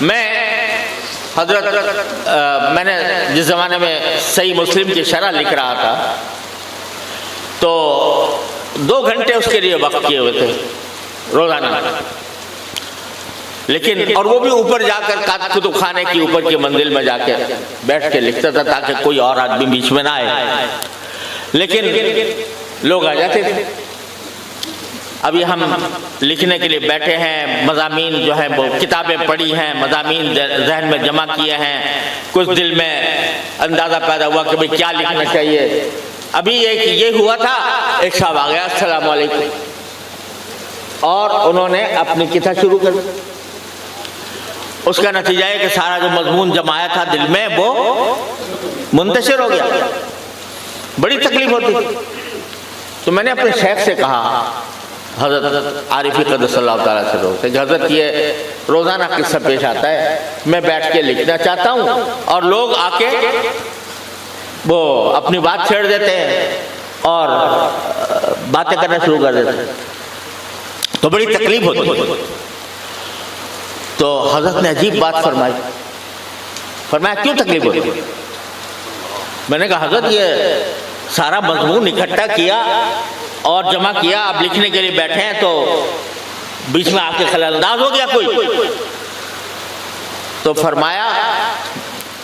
میں میں نے جس زمانے میں صحیح مسلم کی شرح لکھ رہا تھا تو 2 گھنٹے اس کے لیے وقت کیے ہوئے تھے روزانہ، لیکن اور وہ بھی اوپر جا کر کتب خانے کی اوپر کی منزل میں جا کے بیٹھ کے لکھتا تھا تاکہ کوئی اور آدمی بیچ میں نہ آئے، لیکن لوگ آ جاتے تھے۔ ابھی ہم لکھنے کے لیے بیٹھے ہیں، مضامین جو ہیں وہ کتابیں پڑھی ہیں، مضامین ذہن میں جمع کیے ہیں، کچھ دل میں اندازہ پیدا ہوا کہ بھئی کیا لکھنا چاہیے۔ ابھی یہ ہوا تھا، ایک صاحب آ گیا، السلام علیکم، اور انہوں نے اپنی کتاب شروع کر دی۔ اس کا نتیجہ ہے کہ سارا جو مضمون جمایا تھا دل میں وہ منتشر ہو گیا، بڑی تکلیف ہوتی تھی۔ تو میں نے اپنے شیخ سے کہا، حضرت عارفی قدس اللہ تعالیٰ سے کہ حضرت یہ روزانہ قصہ پیش آتا ہے، میں بیٹھ کے لکھنا چاہتا ہوں اور لوگ آ کے وہ اپنی بات چھیڑ دیتے ہیں اور باتیں کرنا شروع کر دیتے ہیں، تو بڑی تکلیف ہوتی ہے۔ تو حضرت نے عجیب بات فرمایا کیوں تکلیف ہوتی ہے؟ میں نے کہا حضرت یہ سارا مضمون اکٹھا کیا اور جمع کیا، اب لکھنے کے لیے بیٹھے ہیں تو بیچ میں آ کے خلل انداز ہو گیا کوئی۔ تو فرمایا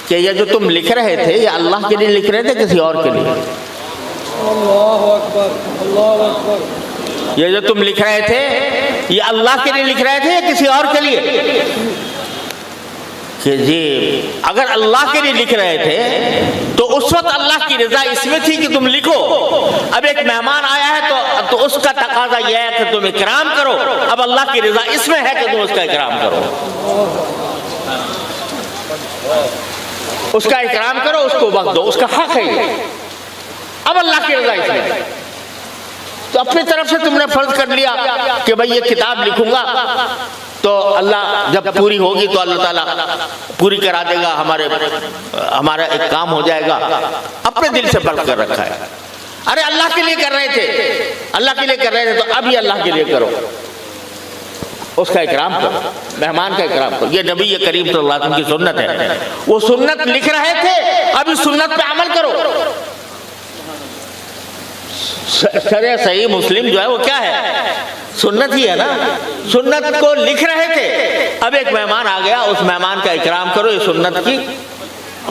کہ یہ جو تم لکھ رہے تھے یہ اللہ کے لیے لکھ رہے تھے کسی اور کے لیے؟ اللہ اکبر، اللہ اکبر۔ یہ جو تم لکھ رہے تھے یہ اللہ کے لیے لکھ رہے تھے یا کسی اور کے لیے؟ کہ جی اگر اللہ کے لیے لکھ رہے تھے تو اس وقت اللہ کی رضا اس میں تھی کہ تم لکھو۔ اب ایک مہمان آیا ہے تو اس کا تقاضا یہ ہے کہ تم اکرام کرو، اب اللہ کی رضا اس میں ہے کہ تم اس کا اکرام کرو، اس کا اکرام کرو، اس کو وقت دو، اس کا حق ہے یہ۔ اب اللہ کی رضا اس میں ہے تو اپنی طرف سے تم نے فرض کر لیا کہ بھئی یہ کتاب لکھوں گا تو اللہ جب پوری ہوگی تو اللہ تعالیٰ پوری کرا دے گا، ہمارا ایک کام ہو جائے گا۔ اپنے دل سے فرض کر رکھا ہے، ارے اللہ کے لیے کر رہے تھے، اللہ کے لیے کر رہے تھے تو اب یہ اللہ کے لیے کرو، اس کا اکرام کرو، مہمان کا اکرام کرو۔ یہ نبی کریم صلی اللہ علیہ وسلم کی سنت ہے، وہ سنت لکھ رہے تھے، اب اس سنت پہ عمل کرو۔ شرح صحیح مسلم جو ہے وہ کیا ہے؟ سنت ہی ہے نا، سنت کو لکھ رہے تھے، اب ایک مہمان آ گیا، اس مہمان کا اکرام کرو، یہ سنت کی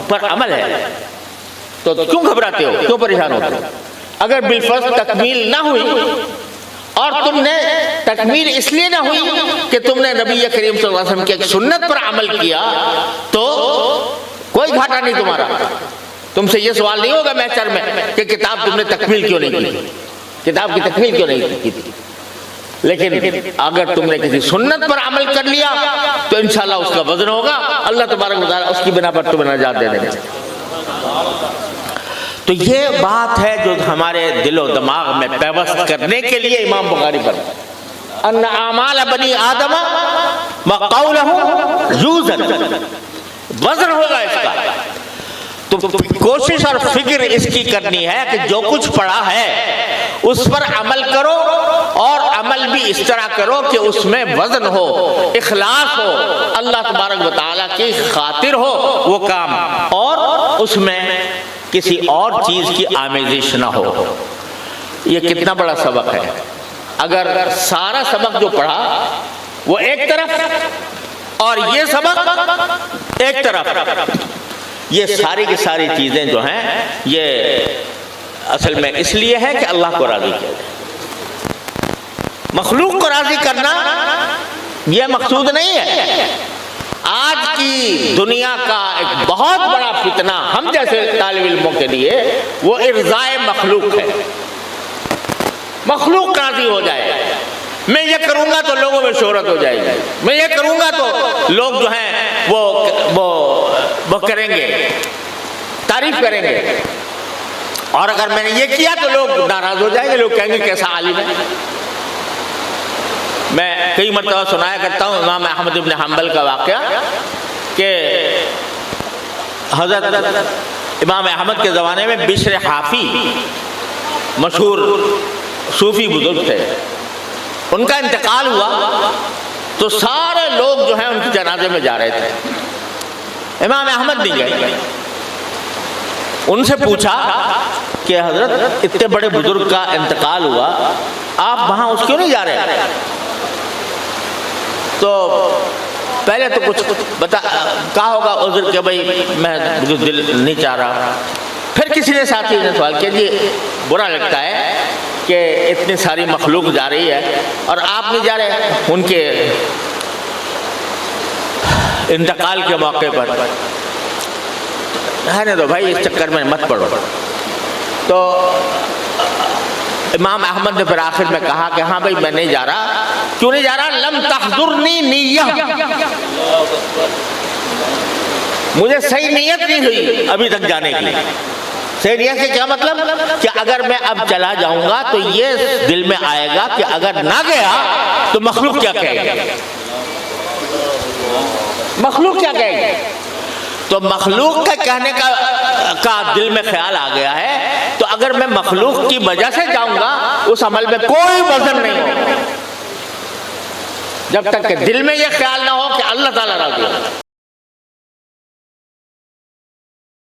پر عمل ہے، تو کیوں گھبراتے ہو، کیوں پریشان ہوتے ہو؟ اگر بالفرض تکمیل نہ ہوئی اور تم نے تکمیل اس لیے نہ ہوئی کہ تم نے نبی کریم صلی اللہ علیہ وسلم کی ایک سنت پر عمل کیا تو کوئی گھاٹا نہیں تمہارا۔ تم سے یہ سوال نہیں ہوگا محشر میں کہ کتاب تم نے تکمیل کیوں نہیں کی، کتاب کی تکمیل کیوں نہیں کی تھی، لیکن اگر تم نے کسی سنت پر عمل کر لیا تو انشاءاللہ اس کا وزن ہوگا، اللہ تبارک و تعالیٰ اس کی بنا پر تمہیں نجات دے دے گا۔ تو یہ بات ہے جو ہمارے دل و دماغ میں پیوست کرنے کے لیے امام بخاری پر ان اعمال بنی آدم وقولہم یوزن، وزن ہوگا اس کا۔ تو کوشش اور فکر اس کی کرنی ہے کہ جو کچھ پڑھا ہے اس پر عمل کرو، اور عمل بھی اس طرح کرو کہ اس میں وزن ہو، اخلاص ہو، اللہ تبارک و تعالیٰ کی خاطر ہو وہ کام، اور اس میں کسی اور چیز کی آمیزش نہ ہو۔ یہ کتنا بڑا سبق ہے۔ اگر سارا سبق جو پڑھا وہ ایک طرف اور یہ سبق ایک طرف، یہ ساری کی ساری چیزیں جو ہیں یہ اصل میں اس لیے ہے کہ اللہ کو راضی کیا جائے۔ مخلوق کو راضی کرنا یہ مقصود نہیں ہے۔ آج کی دنیا کا ایک بہت بڑا فتنہ ہم جیسے طالب علموں کے لیے وہ ارضائے مخلوق ہے، مخلوق راضی ہو جائے۔ میں یہ کروں گا تو لوگوں میں شہرت ہو جائے گی، میں یہ کروں گا تو لوگ جو ہیں وہ کریں گے، تعریف کریں گے، اور اگر میں نے یہ کیا تو لوگ ناراض ہو جائیں گے، لوگ کہیں گے کیسا عالم ہے۔ میں کئی مرتبہ سنایا کرتا ہوں امام احمد بن حنبل کا واقعہ کہ حضرت امام احمد کے زمانے میں بشر حافی مشہور صوفی بزرگ تھے، ان کا انتقال ہوا تو سارے لوگ جو ہیں ان کے جنازے میں جا رہے تھے، امام احمد نہیں گئے۔ ان سے پوچھا کہ حضرت اتنے بڑے بزرگ کا انتقال ہوا، آپ وہاں اس کیوں نہیں جا رہے؟ تو پہلے تو کچھ کہا ہوگا عذر کہ بھائی میں دل نہیں چاہ رہا۔ پھر کسی نے ساتھی نے سوال کیا جی برا لگتا ہے کہ اتنی ساری مخلوق جا رہی ہے اور آپ نہیں جا رہے ان کے انتقال کے موقع پر؟ رہنے دو بھائی، اس چکر میں مت پڑو۔ تو امام احمد نے پھر آخر میں کہا کہ ہاں بھائی میں نہیں جا رہا۔ کیوں نہیں جا رہا؟ لم تحضرنی نیہ، مجھے صحیح نیت نہیں ہوئی ابھی تک جانے کی۔ صحیح نیت سے کیا مطلب؟ کہ اگر میں اب چلا جاؤں گا تو یہ دل میں آئے گا کہ اگر نہ گیا تو مخلوق کیا کہے گی، مخلوق کیا کہے گی۔ تو مخلوق کا کہنے کا دل میں خیال آ گیا ہے، تو اگر میں مخلوق کی وجہ سے جاؤں گا اس عمل میں کوئی وزن نہیں ہوگا، جب تک کہ دل میں یہ خیال نہ ہو کہ اللہ تعالیٰ راضی ہو۔